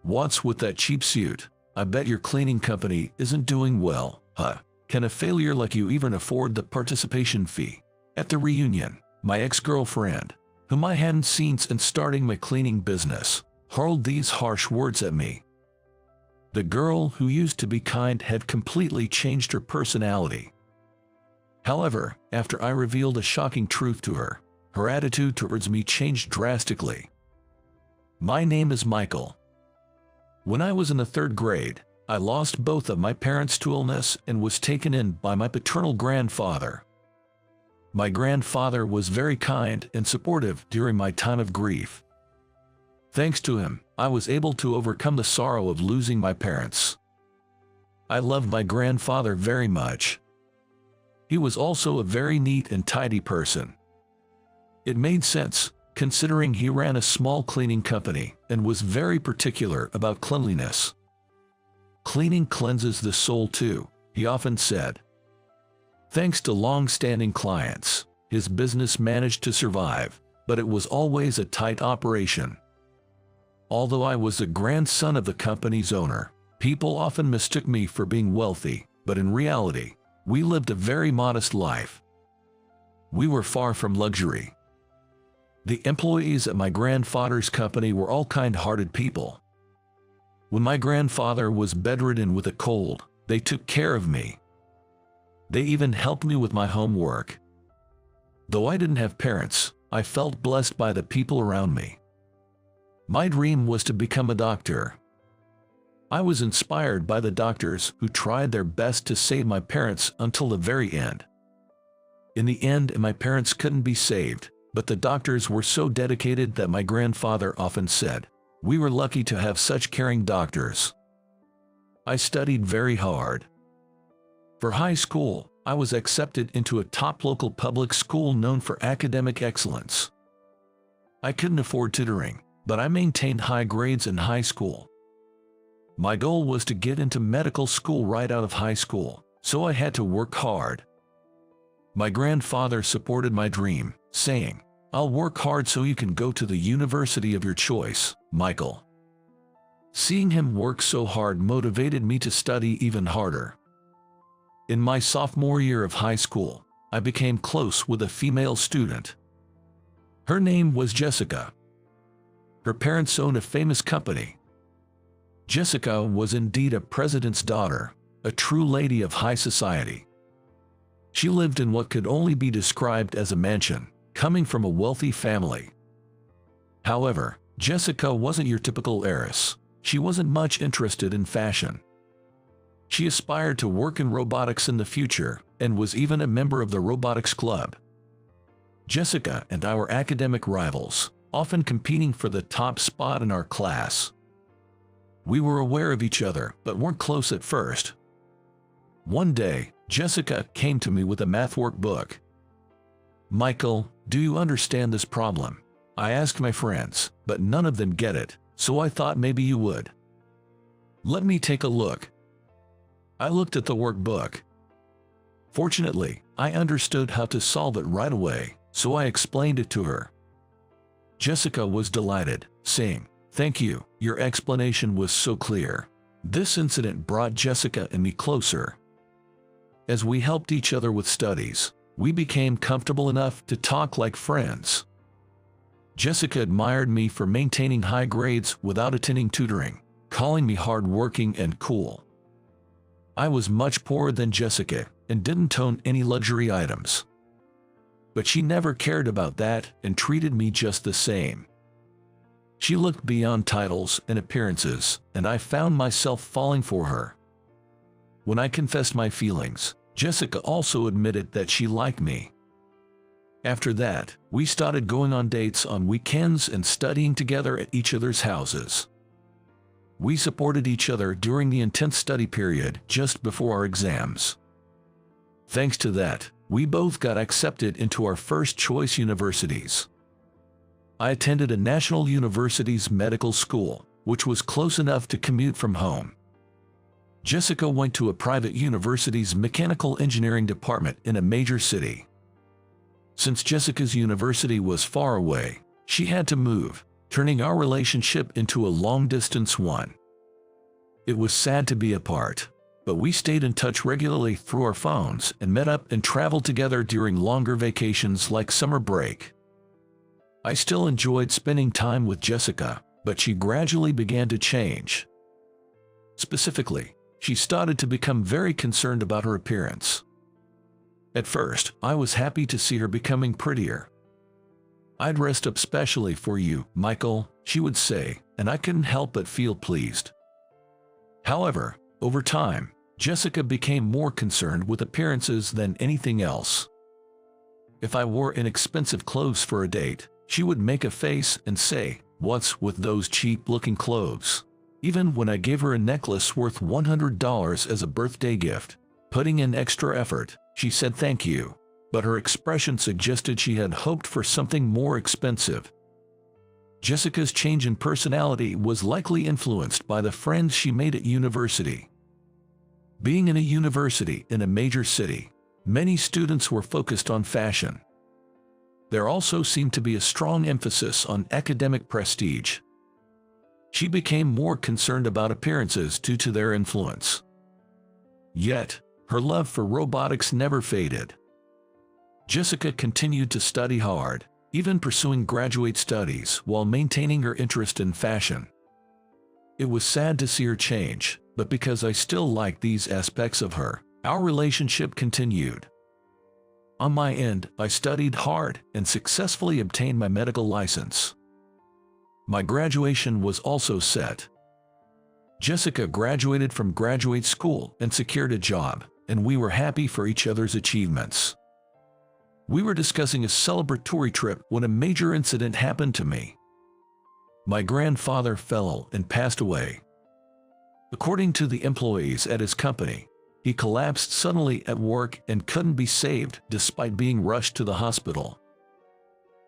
What's with that cheap suit? I bet your cleaning company isn't doing well, huh? Can a failure like you even afford the participation fee? At the reunion, my ex-girlfriend, whom I hadn't seen since starting my cleaning business, hurled these harsh words at me. The girl who used to be kind had completely changed her personality. However, after I revealed a shocking truth to her, her attitude towards me changed drastically. My name is Michael. When I was in the 3rd grade, I lost both of my parents to illness and was taken in by my paternal grandfather. My grandfather was very kind and supportive during my time of grief. Thanks to him, I was able to overcome the sorrow of losing my parents. I loved my grandfather very much. He was also a very neat and tidy person. It made sense, considering he ran a small cleaning company and was very particular about cleanliness. Cleaning cleanses the soul too, he often said. Thanks to long-standing clients, his business managed to survive, but it was always a tight operation. Although I was the grandson of the company's owner, people often mistook me for being wealthy, but in reality, we lived a very modest life. We were far from luxury. The employees at my grandfather's company were all kind-hearted people. When my grandfather was bedridden with a cold, they took care of me. They even helped me with my homework. Though I didn't have parents, I felt blessed by the people around me. My dream was to become a doctor. I was inspired by the doctors who tried their best to save my parents until the very end. In the end, my parents couldn't be saved, but the doctors were so dedicated that my grandfather often said, "We were lucky to have such caring doctors." I studied very hard. For high school, I was accepted into a top local public school known for academic excellence. I couldn't afford tutoring, but I maintained high grades in high school. My goal was to get into medical school right out of high school, so I had to work hard. My grandfather supported my dream, saying, "I'll work hard so you can go to the university of your choice, Michael." Seeing him work so hard motivated me to study even harder. In my sophomore year of high school, I became close with a female student. Her name was Jessica. Her parents owned a famous company. Jessica was indeed a president's daughter, a true lady of high society. She lived in what could only be described as a mansion, coming from a wealthy family. However, Jessica wasn't your typical heiress. She wasn't much interested in fashion. She aspired to work in robotics in the future and was even a member of the robotics club. Jessica and I were academic rivals, often competing for the top spot in our class. We were aware of each other but weren't close at first. One day, Jessica came to me with a math workbook. "Michael, do you understand this problem? I asked my friends, but none of them get it, so I thought maybe you would. Let me take a look." I looked at the workbook. Fortunately, I understood how to solve it right away, so I explained it to her. Jessica was delighted, saying, "Thank you, your explanation was so clear." This incident brought Jessica and me closer. As we helped each other with studies, we became comfortable enough to talk like friends. Jessica admired me for maintaining high grades without attending tutoring, calling me hardworking and cool. I was much poorer than Jessica and didn't own any luxury items. But she never cared about that and treated me just the same. She looked beyond titles and appearances, and I found myself falling for her. When I confessed my feelings, Jessica also admitted that she liked me. After that, we started going on dates on weekends and studying together at each other's houses. We supported each other during the intense study period just before our exams. Thanks to that, we both got accepted into our first choice universities. I attended a national university's medical school, which was close enough to commute from home. Jessica went to a private university's mechanical engineering department in a major city. Since Jessica's university was far away, she had to move, turning our relationship into a long-distance one. It was sad to be apart, but we stayed in touch regularly through our phones and met up and traveled together during longer vacations like summer break. I still enjoyed spending time with Jessica, but she gradually began to change. Specifically, she started to become very concerned about her appearance. At first, I was happy to see her becoming prettier. "I'd dressed up specially for you, Michael," she would say, and I couldn't help but feel pleased. However, over time, Jessica became more concerned with appearances than anything else. If I wore inexpensive clothes for a date, she would make a face and say, "What's with those cheap-looking clothes?" Even when I gave her a necklace worth $100 as a birthday gift, putting in extra effort, she said thank you, but her expression suggested she had hoped for something more expensive. Jessica's change in personality was likely influenced by the friends she made at university. Being in a university in a major city, many students were focused on fashion. There also seemed to be a strong emphasis on academic prestige. She became more concerned about appearances due to their influence. Yet, her love for robotics never faded. Jessica continued to study hard, even pursuing graduate studies while maintaining her interest in fashion. It was sad to see her change, but because I still liked these aspects of her, our relationship continued. On my end, I studied hard and successfully obtained my medical license. My graduation was also set. Jessica graduated from graduate school and secured a job, and we were happy for each other's achievements. We were discussing a celebratory trip when a major incident happened to me. My grandfather fell and passed away. According to the employees at his company, he collapsed suddenly at work and couldn't be saved despite being rushed to the hospital.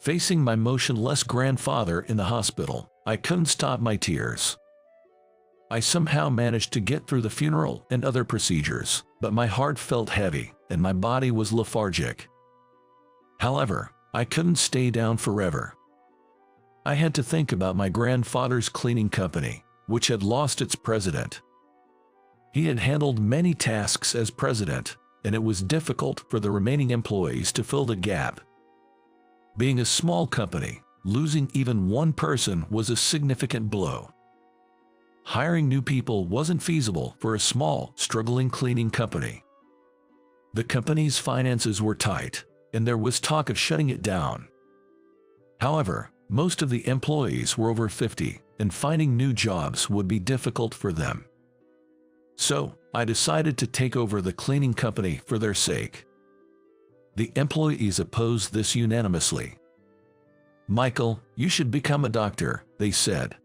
Facing my motionless grandfather in the hospital, I couldn't stop my tears. I somehow managed to get through the funeral and other procedures, but my heart felt heavy and my body was lethargic. However, I couldn't stay down forever. I had to think about my grandfather's cleaning company, which had lost its president. He had handled many tasks as president, and it was difficult for the remaining employees to fill the gap. Being a small company, losing even one person was a significant blow. Hiring new people wasn't feasible for a small, struggling cleaning company. The company's finances were tight, and there was talk of shutting it down. However, most of the employees were over 50, and finding new jobs would be difficult for them. So, I decided to take over the cleaning company for their sake. The employees opposed this unanimously. "Michael, you should become a doctor," they said.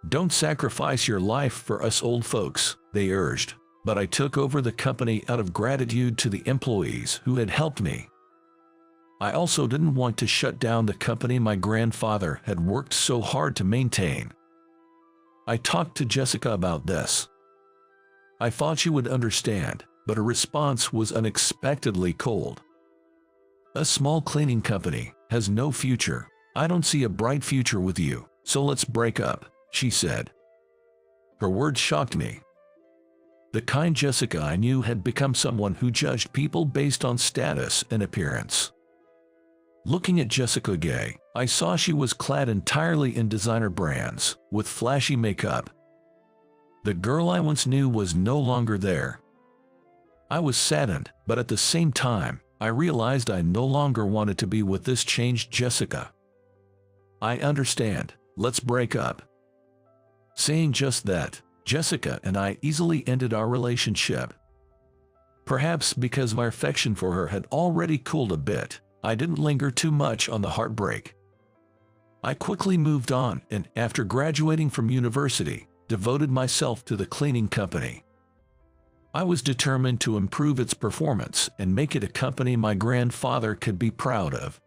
"Don't sacrifice your life for us old folks," they urged, but I took over the company out of gratitude to the employees who had helped me. I also didn't want to shut down the company my grandfather had worked so hard to maintain. I talked to Jessica about this. I thought she would understand, but her response was unexpectedly cold. "A small cleaning company has no future. I don't see a bright future with you, so let's break up," she said. Her words shocked me. The kind Jessica I knew had become someone who judged people based on status and appearance. Looking at Jessica Gay, I saw she was clad entirely in designer brands, with flashy makeup. The girl I once knew was no longer there. I was saddened, but at the same time, I realized I no longer wanted to be with this changed Jessica. "I understand, let's break up." Saying just that, Jessica and I easily ended our relationship. Perhaps because my affection for her had already cooled a bit, I didn't linger too much on the heartbreak. I quickly moved on and, after graduating from university, devoted myself to the cleaning company. I was determined to improve its performance and make it a company my grandfather could be proud of.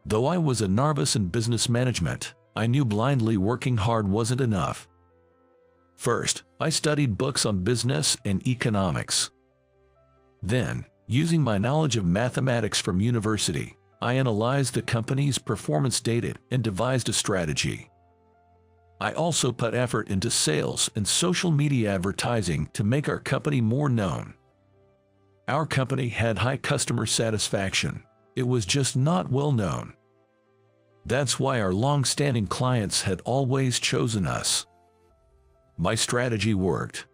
Though I was a novice in business management, I knew blindly working hard wasn't enough. First, I studied books on business and economics. Then, using my knowledge of mathematics from university, I analyzed the company's performance data and devised a strategy. I also put effort into sales and social media advertising to make our company more known. Our company had high customer satisfaction. It was just not well known. That's why our long-standing clients had always chosen us. My strategy worked.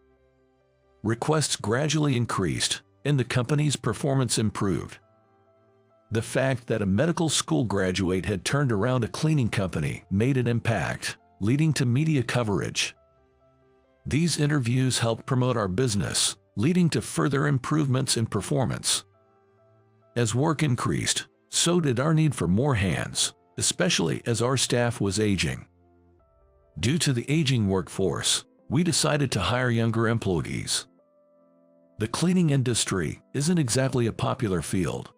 Requests gradually increased, and the company's performance improved. The fact that a medical school graduate had turned around a cleaning company made an impact, leading to media coverage. These interviews helped promote our business, leading to further improvements in performance. As work increased, so did our need for more hands, especially as our staff was aging. Due to the aging workforce, we decided to hire younger employees. The cleaning industry isn't exactly a popular field.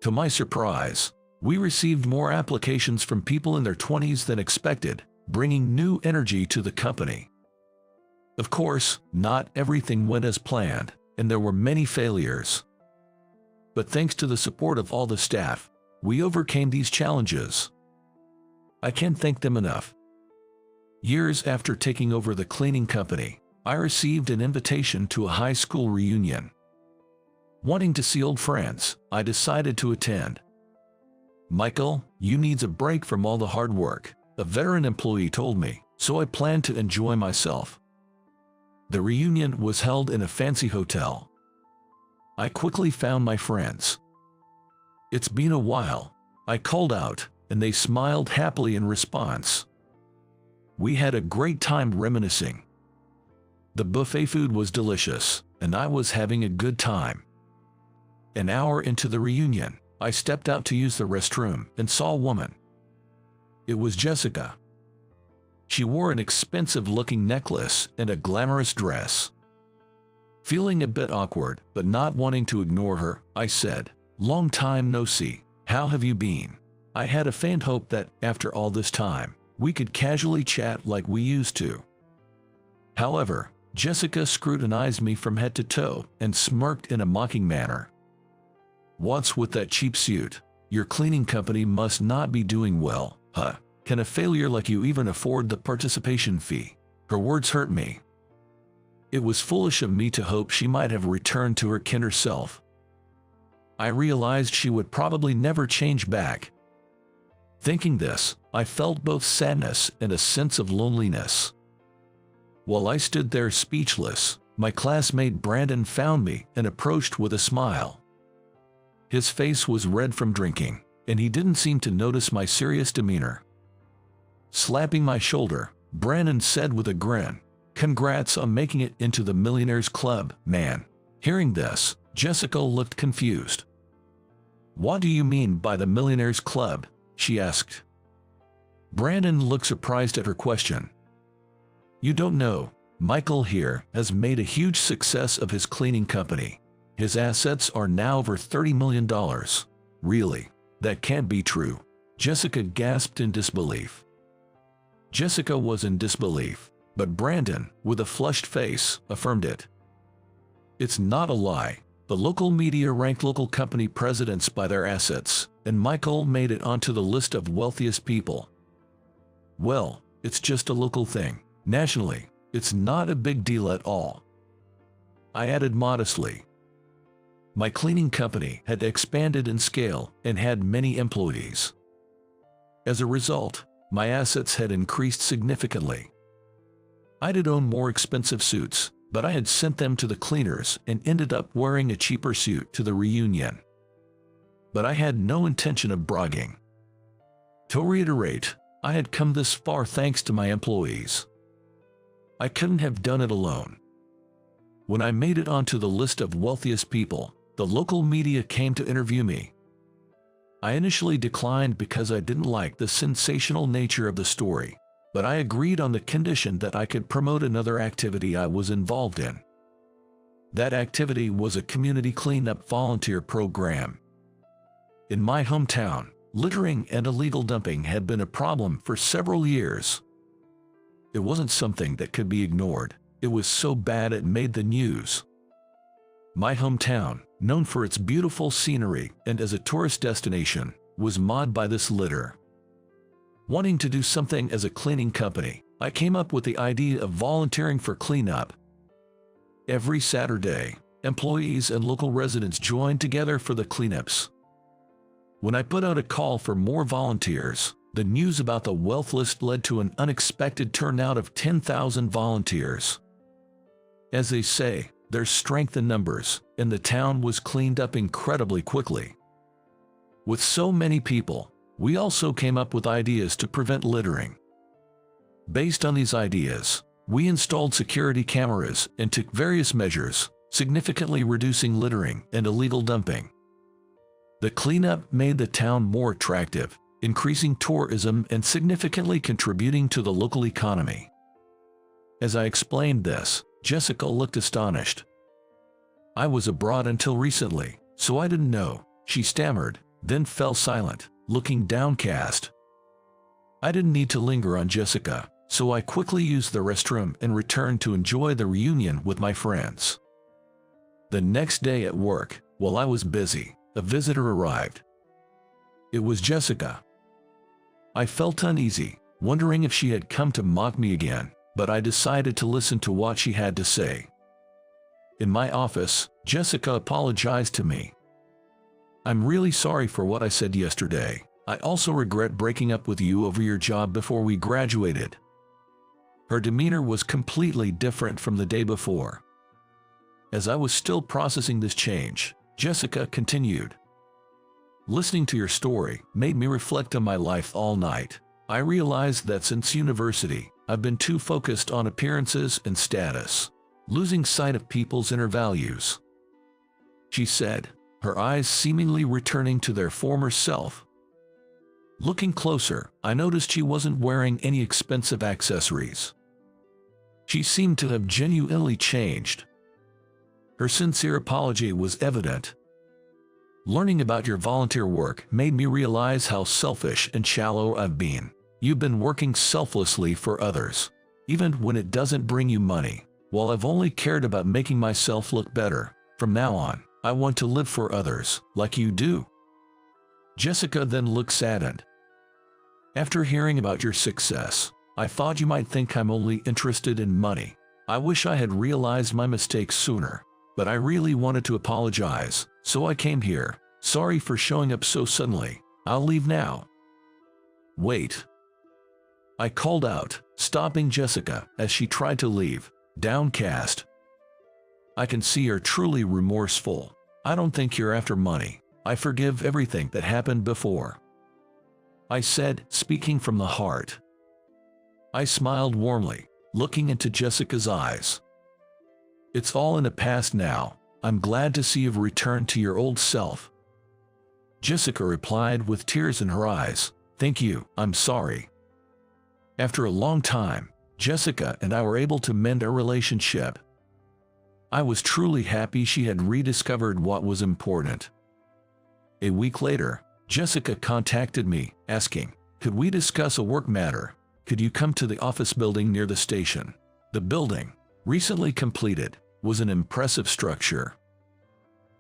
To my surprise, we received more applications from people in their 20s than expected, bringing new energy to the company. Of course, not everything went as planned, and there were many failures. But thanks to the support of all the staff, we overcame these challenges. I can't thank them enough. Years after taking over the cleaning company, I received an invitation to a high school reunion. Wanting to see old friends, I decided to attend. "Michael, you need a break from all the hard work," a veteran employee told me, so I planned to enjoy myself. The reunion was held in a fancy hotel. I quickly found my friends. "It's been a while," I called out, and they smiled happily in response. We had a great time reminiscing. The buffet food was delicious, and I was having a good time. An hour into the reunion, I stepped out to use the restroom and saw a woman. It was Jessica. She wore an expensive-looking necklace and a glamorous dress. Feeling a bit awkward, but not wanting to ignore her, I said, "Long time no see. How have you been?" I had a faint hope that, after all this time, we could casually chat like we used to. However, Jessica scrutinized me from head to toe and smirked in a mocking manner. "What's with that cheap suit? Your cleaning company must not be doing well, huh? Can a failure like you even afford the participation fee?" Her words hurt me. It was foolish of me to hope she might have returned to her kinder self. I realized she would probably never change back. Thinking this, I felt both sadness and a sense of loneliness. While I stood there speechless, my classmate Brandon found me and approached with a smile. His face was red from drinking, and he didn't seem to notice my serious demeanor. Slapping my shoulder, Brandon said with a grin, "Congrats on making it into the Millionaires Club, man." Hearing this, Jessica looked confused. "What do you mean by the Millionaires Club?" she asked. Brandon looked surprised at her question. "You don't know, Michael here has made a huge success of his cleaning company. His assets are now over $30 million. "Really? That can't be true." Jessica gasped in disbelief. Jessica was in disbelief, but Brandon, with a flushed face, affirmed it. "It's not a lie. The local media ranked local company presidents by their assets, and Michael made it onto the list of wealthiest people." "Well, it's just a local thing. Nationally, it's not a big deal at all," I added modestly. My cleaning company had expanded in scale and had many employees. As a result, my assets had increased significantly. I did own more expensive suits, but I had sent them to the cleaners and ended up wearing a cheaper suit to the reunion. But I had no intention of bragging. To reiterate, I had come this far thanks to my employees. I couldn't have done it alone. When I made it onto the list of wealthiest people, the local media came to interview me. I initially declined because I didn't like the sensational nature of the story, but I agreed on the condition that I could promote another activity I was involved in. That activity was a community cleanup volunteer program. In my hometown, littering and illegal dumping had been a problem for several years. It wasn't something that could be ignored. It was so bad it made the news. My hometown, known for its beautiful scenery and as a tourist destination, was marred by this litter. Wanting to do something as a cleaning company, I came up with the idea of volunteering for cleanup. Every Saturday, employees and local residents joined together for the cleanups. When I put out a call for more volunteers, the news about the wealth list led to an unexpected turnout of 10,000 volunteers. As they say, there's strength in numbers, and the town was cleaned up incredibly quickly. With so many people, we also came up with ideas to prevent littering. Based on these ideas, we installed security cameras and took various measures, significantly reducing littering and illegal dumping. The cleanup made the town more attractive, increasing tourism and significantly contributing to the local economy. As I explained this, Jessica looked astonished. "I was abroad until recently, so I didn't know," she stammered, then fell silent, looking downcast. I didn't need to linger on Jessica, so I quickly used the restroom and returned to enjoy the reunion with my friends. The next day at work, while I was busy, a visitor arrived. It was Jessica. I felt uneasy, wondering if she had come to mock me again, but I decided to listen to what she had to say. In my office, Jessica apologized to me. "I'm really sorry for what I said yesterday. I also regret breaking up with you over your job before we graduated." Her demeanor was completely different from the day before. As I was still processing this change, Jessica continued. "Listening to your story made me reflect on my life all night. I realized that since university, I've been too focused on appearances and status, losing sight of people's inner values," she said, her eyes seemingly returning to their former self. Looking closer, I noticed she wasn't wearing any expensive accessories. She seemed to have genuinely changed. Her sincere apology was evident. "Learning about your volunteer work made me realize how selfish and shallow I've been. You've been working selflessly for others, even when it doesn't bring you money. While I've only cared about making myself look better, from now on, I want to live for others, like you do." Jessica then looked saddened. "After hearing about your success, I thought you might think I'm only interested in money. I wish I had realized my mistakes sooner, but I really wanted to apologize, so I came here. Sorry for showing up so suddenly. I'll leave now." "Wait," I called out, stopping Jessica as she tried to leave, downcast. "I can see you're truly remorseful. I don't think you're after money. I forgive everything that happened before," I said, speaking from the heart. I smiled warmly, looking into Jessica's eyes. "It's all in the past now. I'm glad to see you've returned to your old self." Jessica replied with tears in her eyes, "Thank you, I'm sorry." After a long time, Jessica and I were able to mend our relationship. I was truly happy she had rediscovered what was important. A week later, Jessica contacted me, asking, "Could we discuss a work matter? Could you come to the office building near the station?" The building, recently completed, was an impressive structure.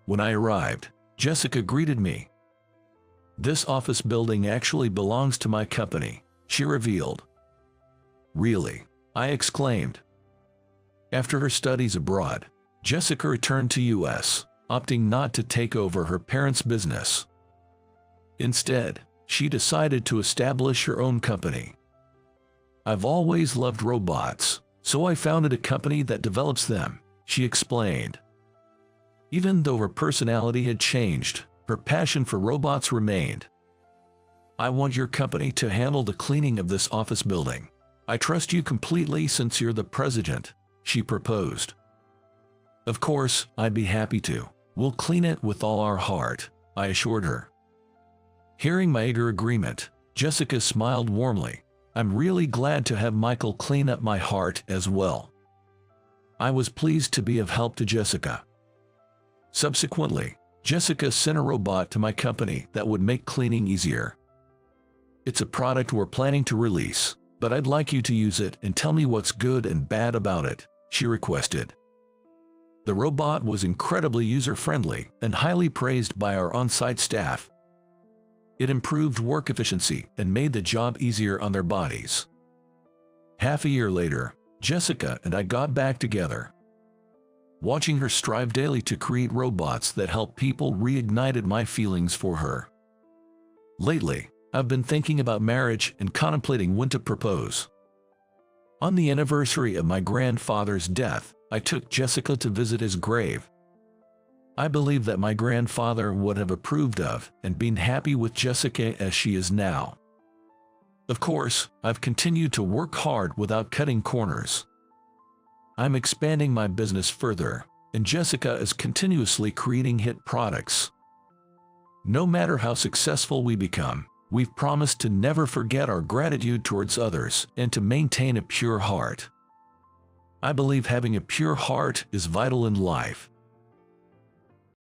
When I arrived, Jessica greeted me. "This office building actually belongs to my company," she revealed. "Really?" I exclaimed. After her studies abroad, Jessica returned to US, opting not to take over her parents' business. Instead, she decided to establish her own company. "I've always loved robots, so I founded a company that develops them," she explained. Even though her personality had changed, her passion for robots remained. "I want your company to handle the cleaning of this office building. I trust you completely since you're the president," she proposed. "Of course, I'd be happy to. We'll clean it with all our heart," I assured her. Hearing my eager agreement, Jessica smiled warmly. "I'm really glad to have Michael clean up my heart as well." I was pleased to be of help to Jessica. Subsequently, Jessica sent a robot to my company that would make cleaning easier. "It's a product we're planning to release, but I'd like you to use it and tell me what's good and bad about it," she requested. The robot was incredibly user-friendly and highly praised by our on-site staff. It improved work efficiency and made the job easier on their bodies. Half a year later, Jessica and I got back together. Watching her strive daily to create robots that help people reignited my feelings for her. Lately, I've been thinking about marriage and contemplating when to propose. On the anniversary of my grandfather's death, I took Jessica to visit his grave. I believe that my grandfather would have approved of and been happy with Jessica as she is now. Of course, I've continued to work hard without cutting corners. I'm expanding my business further, and Jessica is continuously creating hit products. No matter how successful we become, we've promised to never forget our gratitude towards others and to maintain a pure heart. I believe having a pure heart is vital in life.